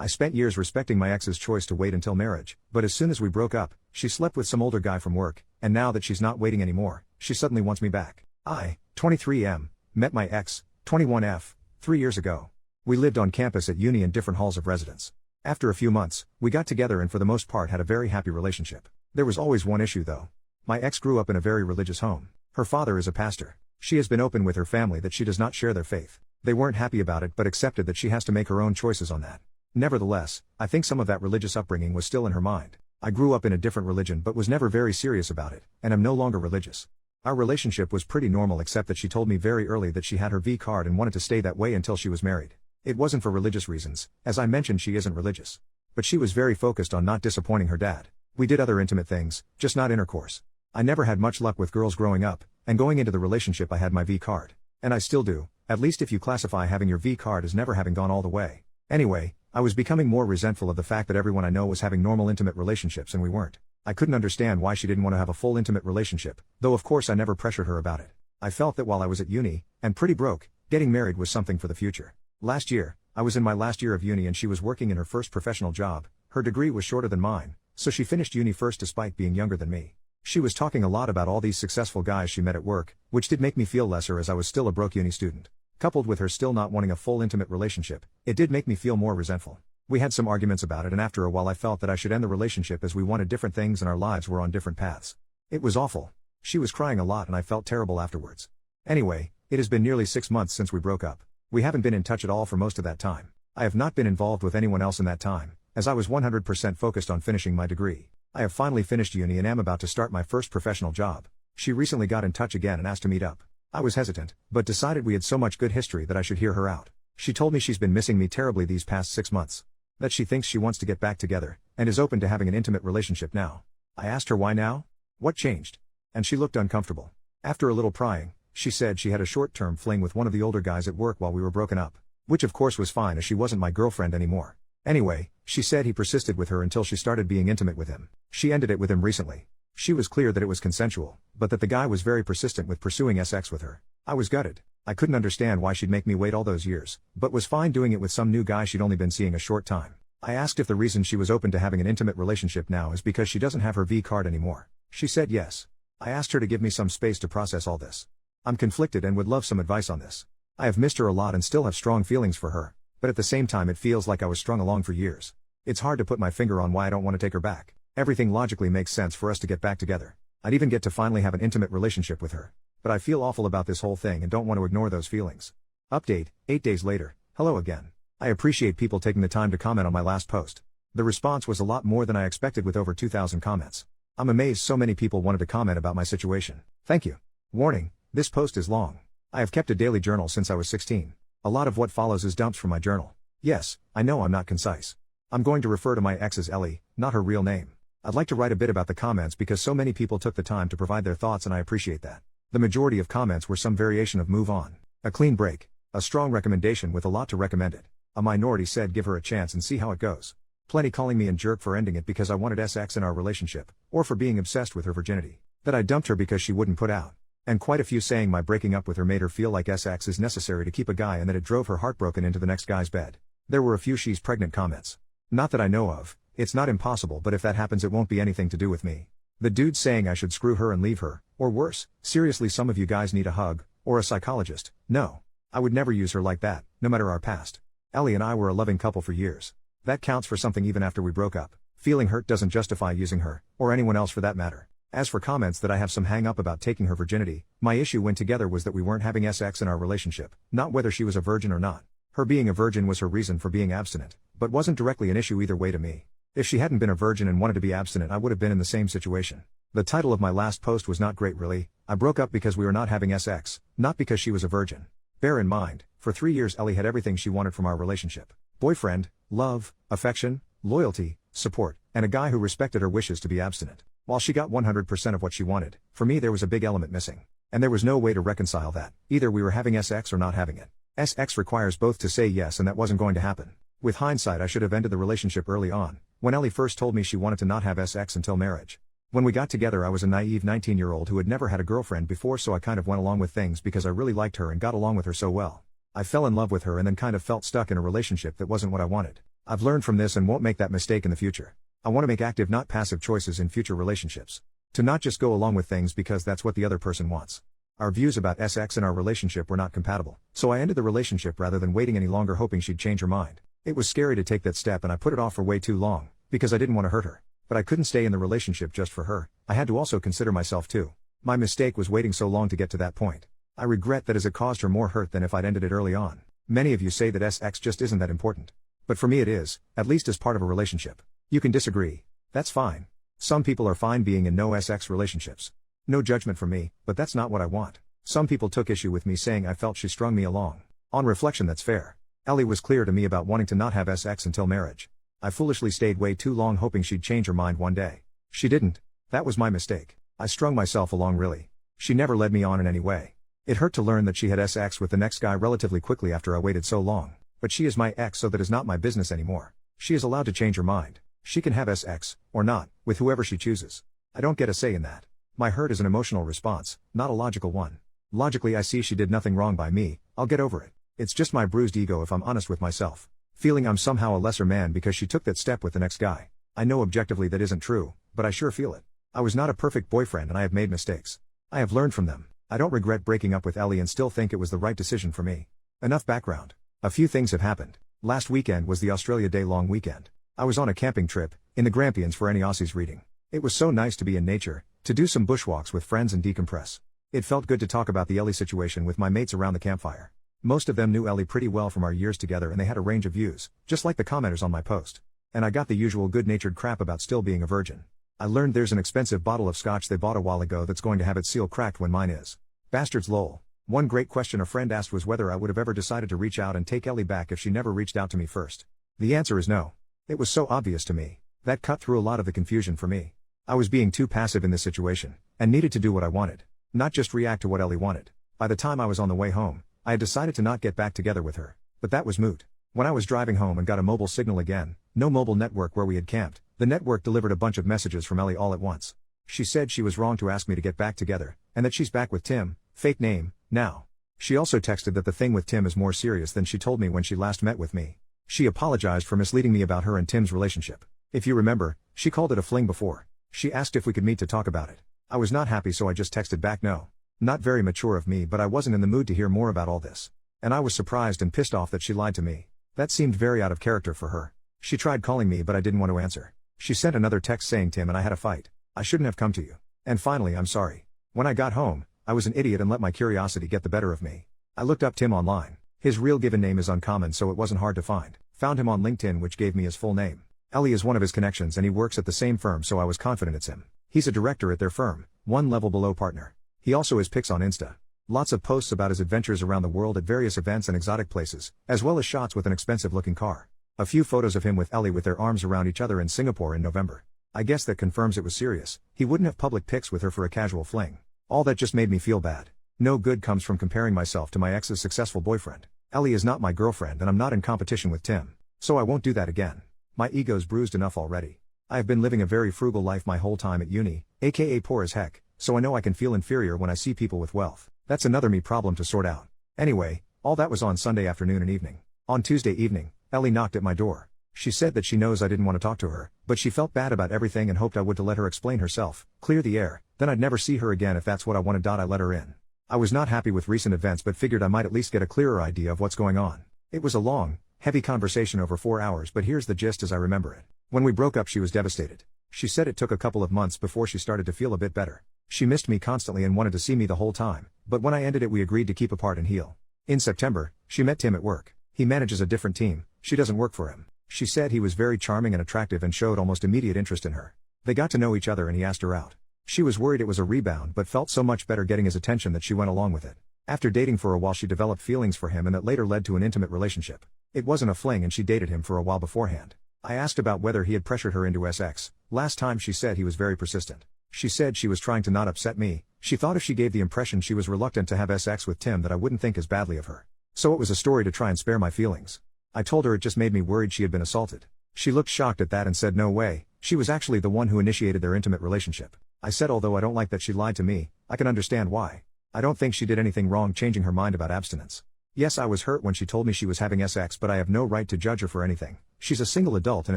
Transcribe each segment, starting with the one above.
I spent years respecting my ex's choice to wait until marriage, but as soon as we broke up, she slept with some older guy from work, and now that she's not waiting anymore, she suddenly wants me back. I, 23M, met my ex, 21F, 3 years ago. We lived on campus at uni in different halls of residence. After a few months, we got together and for the most part had a very happy relationship. There was always one issue though. My ex grew up in a very religious home. Her father is a pastor. She has been open with her family that she does not share their faith. They weren't happy about it but accepted that she has to make her own choices on that. Nevertheless, I think some of that religious upbringing was still in her mind. I grew up in a different religion but was never very serious about it, and am no longer religious. Our relationship was pretty normal except that she told me very early that she had her V card and wanted to stay that way until she was married. It wasn't for religious reasons, as I mentioned she isn't religious. But she was very focused on not disappointing her dad. We did other intimate things, just not intercourse. I never had much luck with girls growing up, and going into the relationship I had my V card. And I still do, at least if you classify having your V card as never having gone all the way. Anyway, I was becoming more resentful of the fact that everyone I know was having normal intimate relationships and we weren't. I couldn't understand why she didn't want to have a full intimate relationship, though of course I never pressured her about it. I felt that while I was at uni, and pretty broke, getting married was something for the future. Last year, I was in my last year of uni and she was working in her first professional job. Her degree was shorter than mine, so she finished uni first despite being younger than me. She was talking a lot about all these successful guys she met at work, which did make me feel lesser as I was still a broke uni student. Coupled with her still not wanting a full intimate relationship, it did make me feel more resentful. We had some arguments about it and after a while I felt that I should end the relationship as we wanted different things and our lives were on different paths. It was awful. She was crying a lot and I felt terrible afterwards. Anyway, it has been nearly 6 months since we broke up. We haven't been in touch at all for most of that time. I have not been involved with anyone else in that time, as I was 100% focused on finishing my degree. I have finally finished uni and am about to start my first professional job. She recently got in touch again and asked to meet up. I was hesitant, but decided we had so much good history that I should hear her out. She told me she's been missing me terribly these past 6 months. That she thinks she wants to get back together, and is open to having an intimate relationship now. I asked her why now? What changed? And she looked uncomfortable. After a little prying, she said she had a short-term fling with one of the older guys at work while we were broken up. Which of course was fine as she wasn't my girlfriend anymore. Anyway, she said he persisted with her until she started being intimate with him. She ended it with him recently. She was clear that it was consensual, but that the guy was very persistent with pursuing sex with her. I was gutted. I couldn't understand why she'd make me wait all those years, but was fine doing it with some new guy she'd only been seeing a short time. I asked if the reason she was open to having an intimate relationship now is because she doesn't have her V card anymore. She said yes. I asked her to give me some space to process all this. I'm conflicted and would love some advice on this. I have missed her a lot and still have strong feelings for her, but at the same time it feels like I was strung along for years. It's hard to put my finger on why I don't want to take her back. Everything logically makes sense for us to get back together. I'd even get to finally have an intimate relationship with her. But I feel awful about this whole thing and don't want to ignore those feelings. Update, 8 days later, hello again. I appreciate people taking the time to comment on my last post. The response was a lot more than I expected with over 2,000 comments. I'm amazed so many people wanted to comment about my situation. Thank you. Warning, this post is long. I have kept a daily journal since I was 16. A lot of what follows is dumps from my journal. Yes, I know I'm not concise. I'm going to refer to my ex as Ellie, not her real name. I'd like to write a bit about the comments because so many people took the time to provide their thoughts and I appreciate that. The majority of comments were some variation of move on, a clean break, a strong recommendation with a lot to recommend it. A minority said give her a chance and see how it goes. Plenty calling me a jerk for ending it because I wanted sex in our relationship, or for being obsessed with her virginity. That I dumped her because she wouldn't put out. And quite a few saying my breaking up with her made her feel like sex is necessary to keep a guy and that it drove her heartbroken into the next guy's bed. There were a few she's pregnant comments. Not that I know of, it's not impossible but if that happens it won't be anything to do with me. The dude saying I should screw her and leave her, or worse, seriously some of you guys need a hug, or a psychologist. No. I would never use her like that, no matter our past. Ellie and I were a loving couple for years. That counts for something even after we broke up. Feeling hurt doesn't justify using her, or anyone else for that matter. As for comments that I have some hang up about taking her virginity, my issue when together was that we weren't having sex in our relationship, not whether she was a virgin or not. Her being a virgin was her reason for being abstinent, but wasn't directly an issue either way to me. If she hadn't been a virgin and wanted to be abstinent I would have been in the same situation. The title of my last post was not great really. I broke up because we were not having sex, not because she was a virgin. Bear in mind, for 3 years Ellie had everything she wanted from our relationship. Boyfriend, love, affection, loyalty, support, and a guy who respected her wishes to be abstinent. While she got 100% of what she wanted, for me there was a big element missing. And there was no way to reconcile that. Either we were having sex or not having it. Sex requires both to say yes and that wasn't going to happen. With hindsight I should have ended the relationship early on, when Ellie first told me she wanted to not have sex until marriage. When we got together I was a naive 19-year-old who had never had a girlfriend before so I kind of went along with things because I really liked her and got along with her so well. I fell in love with her and then kind of felt stuck in a relationship that wasn't what I wanted. I've learned from this and won't make that mistake in the future. I want to make active, not passive choices in future relationships. To not just go along with things because that's what the other person wants. Our views about sex in our relationship were not compatible, so I ended the relationship rather than waiting any longer hoping she'd change her mind. It was scary to take that step and I put it off for way too long, because I didn't want to hurt her. But I couldn't stay in the relationship just for her, I had to also consider myself too. My mistake was waiting so long to get to that point. I regret that as it caused her more hurt than if I'd ended it early on. Many of you say that sex just isn't that important. But for me it is, at least as part of a relationship. You can disagree. That's fine. Some people are fine being in no sex relationships. No judgment from me, but that's not what I want. Some people took issue with me saying I felt she strung me along. On reflection, that's fair. Ellie was clear to me about wanting to not have sex until marriage. I foolishly stayed way too long hoping she'd change her mind one day. She didn't. That was my mistake. I strung myself along really. She never led me on in any way. It hurt to learn that she had sex with the next guy relatively quickly after I waited so long. But she is my ex, so that is not my business anymore. She is allowed to change her mind. She can have sex, or not, with whoever she chooses. I don't get a say in that. My hurt is an emotional response, not a logical one. Logically I see she did nothing wrong by me, I'll get over it. It's just my bruised ego if I'm honest with myself. Feeling I'm somehow a lesser man because she took that step with the next guy. I know objectively that isn't true, but I sure feel it. I was not a perfect boyfriend and I have made mistakes. I have learned from them. I don't regret breaking up with Ellie and still think it was the right decision for me. Enough background. A few things have happened. Last weekend was the Australia Day long weekend. I was on a camping trip, in the Grampians for any Aussies reading. It was so nice to be in nature, to do some bushwalks with friends and decompress. It felt good to talk about the Ellie situation with my mates around the campfire. Most of them knew Ellie pretty well from our years together and they had a range of views, just like the commenters on my post. And I got the usual good-natured crap about still being a virgin. I learned there's an expensive bottle of scotch they bought a while ago that's going to have its seal cracked when mine is. Bastards lol. One great question a friend asked was whether I would have ever decided to reach out and take Ellie back if she never reached out to me first. The answer is no. It was so obvious to me. That cut through a lot of the confusion for me. I was being too passive in this situation, and needed to do what I wanted. Not just react to what Ellie wanted. By the time I was on the way home, I had decided to not get back together with her. But that was moot. When I was driving home and got a mobile signal again, no mobile network where we had camped, the network delivered a bunch of messages from Ellie all at once. She said she was wrong to ask me to get back together, and that she's back with Tim, fake name, now. She also texted that the thing with Tim is more serious than she told me when she last met with me. She apologized for misleading me about her and Tim's relationship. If you remember, she called it a fling before. She asked if we could meet to talk about it. I was not happy so I just texted back no. Not very mature of me but I wasn't in the mood to hear more about all this. And I was surprised and pissed off that she lied to me. That seemed very out of character for her. She tried calling me but I didn't want to answer. She sent another text saying Tim and I had a fight. I shouldn't have come to you. And finally I'm sorry. When I got home, I was an idiot and let my curiosity get the better of me. I looked up Tim online. His real given name is uncommon so it wasn't hard to find. Found him on LinkedIn which gave me his full name. Ellie is one of his connections and he works at the same firm so I was confident it's him. He's a director at their firm, one level below partner. He also has pics on Insta. Lots of posts about his adventures around the world at various events and exotic places, as well as shots with an expensive looking car. A few photos of him with Ellie with their arms around each other in Singapore in November. I guess that confirms it was serious. He wouldn't have public pics with her for a casual fling. All that just made me feel bad. No good comes from comparing myself to my ex's successful boyfriend. Ellie is not my girlfriend and I'm not in competition with Tim. So I won't do that again. My ego's bruised enough already. I have been living a very frugal life my whole time at uni, aka poor as heck, so I know I can feel inferior when I see people with wealth. That's another me problem to sort out. Anyway, all that was on Sunday afternoon and evening. On Tuesday evening, Ellie knocked at my door. She said that she knows I didn't want to talk to her, but she felt bad about everything and hoped I would to let her explain herself, clear the air, then I'd never see her again if that's what I wanted. I let her in. I was not happy with recent events but figured I might at least get a clearer idea of what's going on. It was a long, heavy conversation over 4 hours but here's the gist as I remember it. When we broke up she was devastated. She said it took a couple of months before she started to feel a bit better. She missed me constantly and wanted to see me the whole time, but when I ended it we agreed to keep apart and heal. In September, she met Tim at work. He manages a different team, she doesn't work for him. She said he was very charming and attractive and showed almost immediate interest in her. They got to know each other and he asked her out. She was worried it was a rebound but felt so much better getting his attention that she went along with it. After dating for a while she developed feelings for him and that later led to an intimate relationship. It wasn't a fling and she dated him for a while beforehand. I asked about whether he had pressured her into sex. Last time she said he was very persistent. She said she was trying to not upset me. She thought if she gave the impression she was reluctant to have sex with Tim that I wouldn't think as badly of her. So it was a story to try and spare my feelings. I told her it just made me worried she had been assaulted. She looked shocked at that and said no way, she was actually the one who initiated their intimate relationship. I said although I don't like that she lied to me, I can understand why. I don't think she did anything wrong changing her mind about abstinence. Yes, I was hurt when she told me she was having sex but I have no right to judge her for anything. She's a single adult and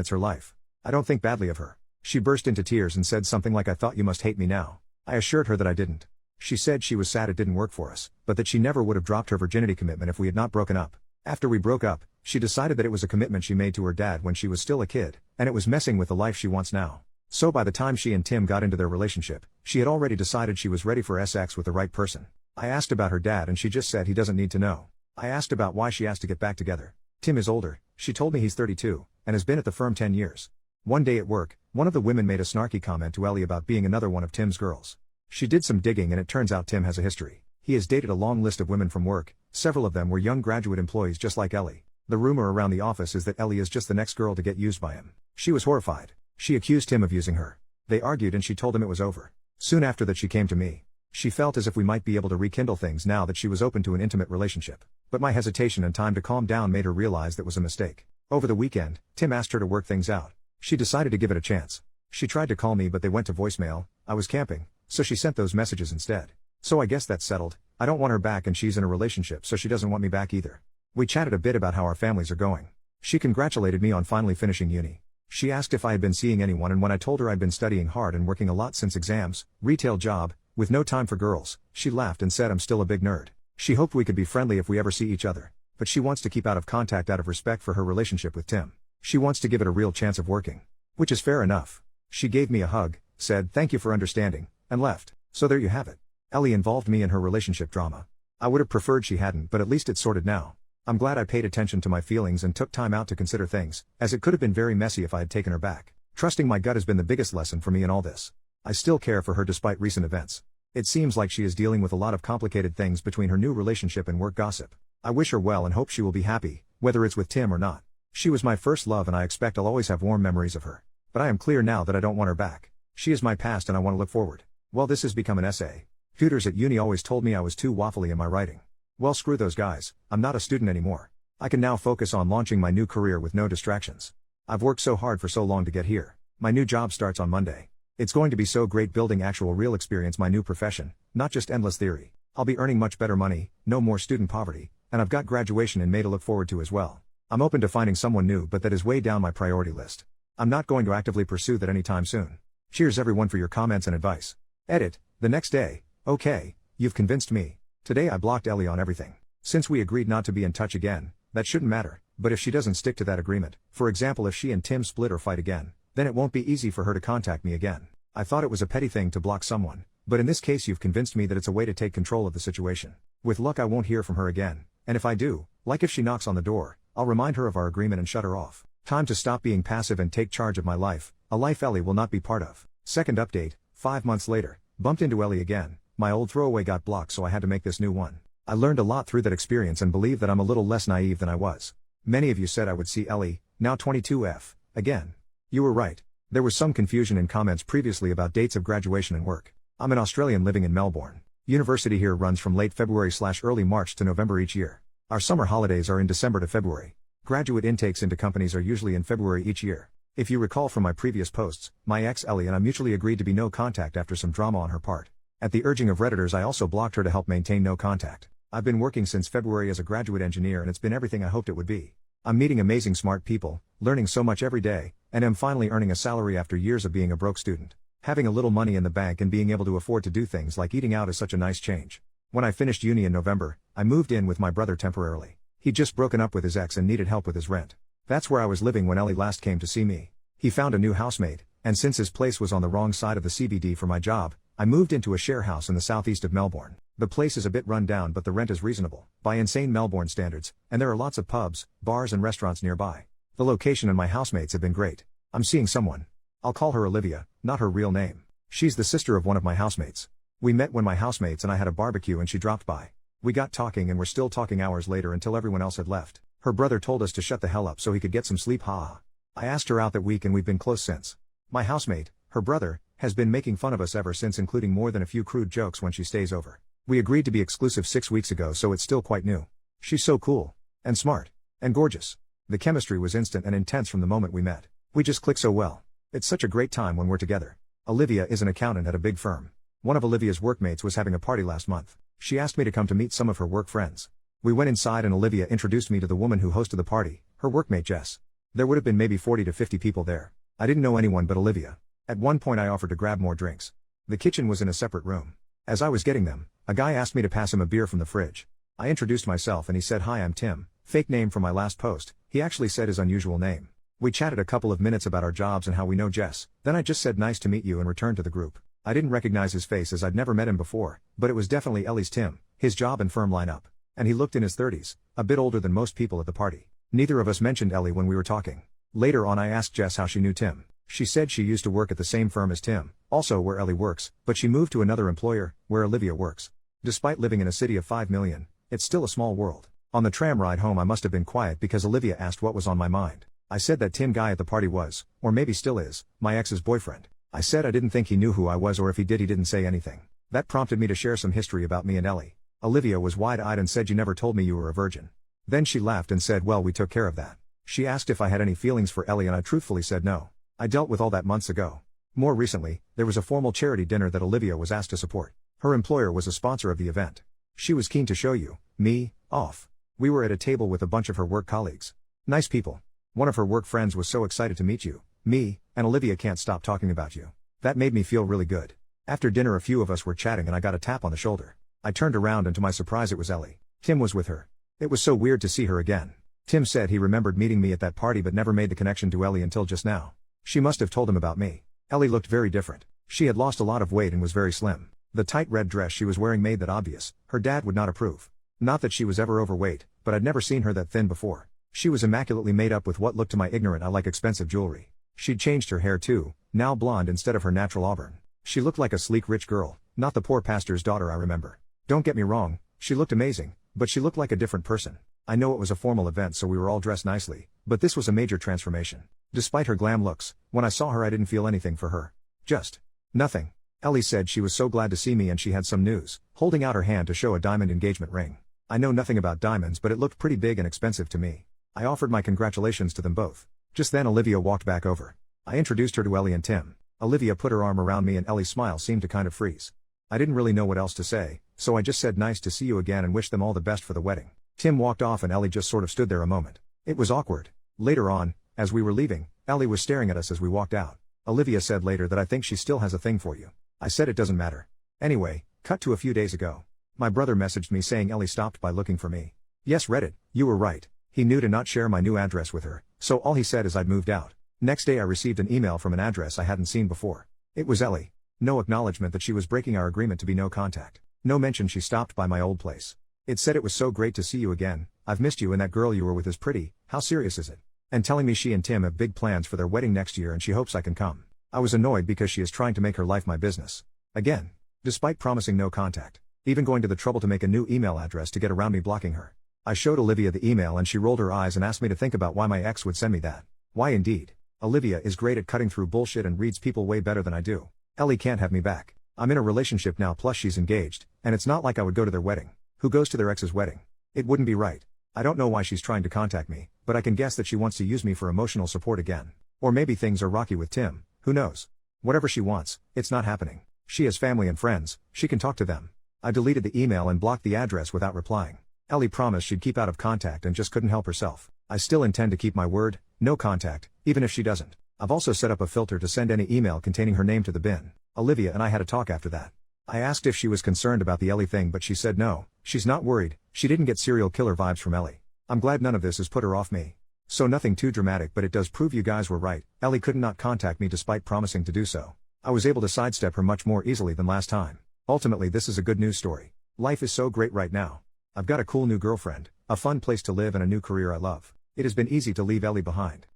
it's her life. I don't think badly of her. She burst into tears and said something like, "I thought you must hate me now." I assured her that I didn't. She said she was sad it didn't work for us, but that she never would have dropped her virginity commitment if we had not broken up. After we broke up, she decided that it was a commitment she made to her dad when she was still a kid, and it was messing with the life she wants now. So by the time she and Tim got into their relationship, she had already decided she was ready for sex with the right person. I asked about her dad and she just said he doesn't need to know. I asked about why she asked to get back together. Tim is older, she told me he's 32, and has been at the firm 10 years. One day at work, one of the women made a snarky comment to Ellie about being another one of Tim's girls. She did some digging and it turns out Tim has a history. He has dated a long list of women from work, several of them were young graduate employees just like Ellie. The rumor around the office is that Ellie is just the next girl to get used by him. She was horrified. She accused him of using her. They argued and she told him it was over. Soon after that she came to me. She felt as if we might be able to rekindle things now that she was open to an intimate relationship. But my hesitation and time to calm down made her realize that was a mistake. Over the weekend, Tim asked her to work things out. She decided to give it a chance. She tried to call me but they went to voicemail. I was camping, so she sent those messages instead. So I guess that's settled. I don't want her back and she's in a relationship so she doesn't want me back either. We chatted a bit about how our families are going. She congratulated me on finally finishing uni. She asked if I had been seeing anyone and when I told her I'd been studying hard and working a lot since exams, retail job, with no time for girls, she laughed and said I'm still a big nerd. She hoped we could be friendly if we ever see each other. But she wants to keep out of contact out of respect for her relationship with Tim. She wants to give it a real chance of working. Which is fair enough. She gave me a hug, said thank you for understanding, and left. So there you have it. Ellie involved me in her relationship drama. I would have preferred she hadn't, but at least it's sorted now. I'm glad I paid attention to my feelings and took time out to consider things, as it could have been very messy if I had taken her back. Trusting my gut has been the biggest lesson for me in all this. I still care for her despite recent events. It seems like she is dealing with a lot of complicated things between her new relationship and work gossip. I wish her well and hope she will be happy, whether it's with Tim or not. She was my first love and I expect I'll always have warm memories of her. But I am clear now that I don't want her back. She is my past and I want to look forward. Well, this has become an essay. Tutors at uni always told me I was too waffly in my writing. Well, screw those guys, I'm not a student anymore. I can now focus on launching my new career with no distractions. I've worked so hard for so long to get here. My new job starts on Monday. It's going to be so great building actual real experience, my new profession, not just endless theory. I'll be earning much better money, no more student poverty, and I've got graduation in May to look forward to as well. I'm open to finding someone new, but that is way down my priority list. I'm not going to actively pursue that anytime soon. Cheers everyone for your comments and advice. Edit, the next day. Okay, you've convinced me. Today I blocked Ellie on everything. Since we agreed not to be in touch again, that shouldn't matter, but if she doesn't stick to that agreement, for example if she and Tim split or fight again, then it won't be easy for her to contact me again. I thought it was a petty thing to block someone, but in this case you've convinced me that it's a way to take control of the situation. With luck I won't hear from her again, and if I do, like if she knocks on the door, I'll remind her of our agreement and shut her off. Time to stop being passive and take charge of my life, a life Ellie will not be part of. Second update, 5 months later, bumped into Ellie again. My old throwaway got blocked so I had to make this new one. I learned a lot through that experience and believe that I'm a little less naive than I was. Many of you said I would see Ellie, now 22F, again. You were right. There was some confusion in comments previously about dates of graduation and work. I'm an Australian living in Melbourne. University here runs from late February/early March to November each year. Our summer holidays are in December to February. Graduate intakes into companies are usually in February each year. If you recall from my previous posts, my ex Ellie and I mutually agreed to be no contact after some drama on her part. At the urging of Redditors I also blocked her to help maintain no contact. I've been working since February as a graduate engineer and it's been everything I hoped it would be. I'm meeting amazing smart people, learning so much every day, and am finally earning a salary after years of being a broke student. Having a little money in the bank and being able to afford to do things like eating out is such a nice change. When I finished uni in November, I moved in with my brother temporarily. He'd just broken up with his ex and needed help with his rent. That's where I was living when Ellie last came to see me. He found a new housemate, and since his place was on the wrong side of the CBD for my job, I moved into a share house in the southeast of Melbourne. The place is a bit run down but the rent is reasonable, by insane Melbourne standards, and there are lots of pubs, bars and restaurants nearby. The location and my housemates have been great. I'm seeing someone. I'll call her Olivia, not her real name. She's the sister of one of my housemates. We met when my housemates and I had a barbecue and she dropped by. We got talking and were still talking hours later until everyone else had left. Her brother told us to shut the hell up so he could get some sleep, haha. I asked her out that week and we've been close since. My housemate, her brother, has been making fun of us ever since, including more than a few crude jokes when she stays over. We agreed to be exclusive 6 weeks ago so it's still quite new. She's so cool. And smart. And gorgeous. The chemistry was instant and intense from the moment we met. We just click so well. It's such a great time when we're together. Olivia is an accountant at a big firm. One of Olivia's workmates was having a party last month. She asked me to come to meet some of her work friends. We went inside and Olivia introduced me to the woman who hosted the party, her workmate Jess. There would have been maybe 40 to 50 people there. I didn't know anyone but Olivia. At one point I offered to grab more drinks. The kitchen was in a separate room. As I was getting them, a guy asked me to pass him a beer from the fridge. I introduced myself and he said, "Hi, I'm Tim," fake name from my last post. He actually said his unusual name. We chatted a couple of minutes about our jobs and how we know Jess. Then I just said nice to meet you and returned to the group. I didn't recognize his face as I'd never met him before, but it was definitely Ellie's Tim, his job and firm lineup. And he looked in his 30s, a bit older than most people at the party. Neither of us mentioned Ellie when we were talking. Later on I asked Jess how she knew Tim. She said she used to work at the same firm as Tim, also where Ellie works, but she moved to another employer, where Olivia works. Despite living in a city of 5 million, it's still a small world. On the tram ride home I must have been quiet because Olivia asked what was on my mind. I said that Tim guy at the party was, or maybe still is, my ex's boyfriend. I said I didn't think he knew who I was, or if he did he didn't say anything. That prompted me to share some history about me and Ellie. Olivia was wide-eyed and said, "You never told me you were a virgin." Then she laughed and said, "Well, we took care of that." She asked if I had any feelings for Ellie and I truthfully said no. I dealt with all that months ago. More recently, there was a formal charity dinner that Olivia was asked to support. Her employer was a sponsor of the event. She was keen to show me off. We were at a table with a bunch of her work colleagues. Nice people. One of her work friends was so excited to meet me, and Olivia can't stop talking about you. That made me feel really good. After dinner a few of us were chatting and I got a tap on the shoulder. I turned around and to my surprise it was Ellie. Tim was with her. It was so weird to see her again. Tim said he remembered meeting me at that party but never made the connection to Ellie until just now. She must have told him about me. Ellie looked very different. She had lost a lot of weight and was very slim. The tight red dress she was wearing made that obvious. Her dad would not approve. Not that she was ever overweight, but I'd never seen her that thin before. She was immaculately made up with what looked to my ignorant eye like expensive jewelry. She'd changed her hair too, now blonde instead of her natural auburn. She looked like a sleek rich girl, not the poor pastor's daughter I remember. Don't get me wrong, she looked amazing, but she looked like a different person. I know it was a formal event so we were all dressed nicely, but this was a major transformation. Despite her glam looks, when I saw her I didn't feel anything for her. Just nothing. Ellie said she was so glad to see me and she had some news, holding out her hand to show a diamond engagement ring. I know nothing about diamonds but it looked pretty big and expensive to me. I offered my congratulations to them both. Just then Olivia walked back over. I introduced her to Ellie and Tim. Olivia put her arm around me and Ellie's smile seemed to kind of freeze. I didn't really know what else to say, so I just said nice to see you again and wished them all the best for the wedding. Tim walked off and Ellie just sort of stood there a moment. It was awkward. Later on, as we were leaving, Ellie was staring at us as we walked out. Olivia said later that I think she still has a thing for you. I said it doesn't matter. Anyway, cut to a few days ago. My brother messaged me saying Ellie stopped by looking for me. Yes, Reddit, you were right. He knew to not share my new address with her, so all he said is I'd moved out. Next day I received an email from an address I hadn't seen before. It was Ellie. No acknowledgement that she was breaking our agreement to be no contact. No mention she stopped by my old place. It said it was so great to see you again, I've missed you and that girl you were with is pretty, how serious is it? And telling me she and Tim have big plans for their wedding next year and she hopes I can come. I was annoyed because she is trying to make her life my business. Again. Despite promising no contact. Even going to the trouble to make a new email address to get around me blocking her. I showed Olivia the email and she rolled her eyes and asked me to think about why my ex would send me that. Why indeed. Olivia is great at cutting through bullshit and reads people way better than I do. Ellie can't have me back. I'm in a relationship now plus she's engaged, and it's not like I would go to their wedding. Who goes to their ex's wedding? It wouldn't be right. I don't know why she's trying to contact me, but I can guess that she wants to use me for emotional support again. Or maybe things are rocky with Tim, who knows? Whatever she wants, it's not happening. She has family and friends, she can talk to them. I deleted the email and blocked the address without replying. Ellie promised she'd keep out of contact and just couldn't help herself. I still intend to keep my word, no contact, even if she doesn't. I've also set up a filter to send any email containing her name to the bin. Olivia and I had a talk after that. I asked if she was concerned about the Ellie thing but she said no, she's not worried, she didn't get serial killer vibes from Ellie. I'm glad none of this has put her off me. So nothing too dramatic but it does prove you guys were right, Ellie could not contact me despite promising to do so. I was able to sidestep her much more easily than last time. Ultimately this is a good news story. Life is so great right now. I've got a cool new girlfriend, a fun place to live and a new career I love. It has been easy to leave Ellie behind.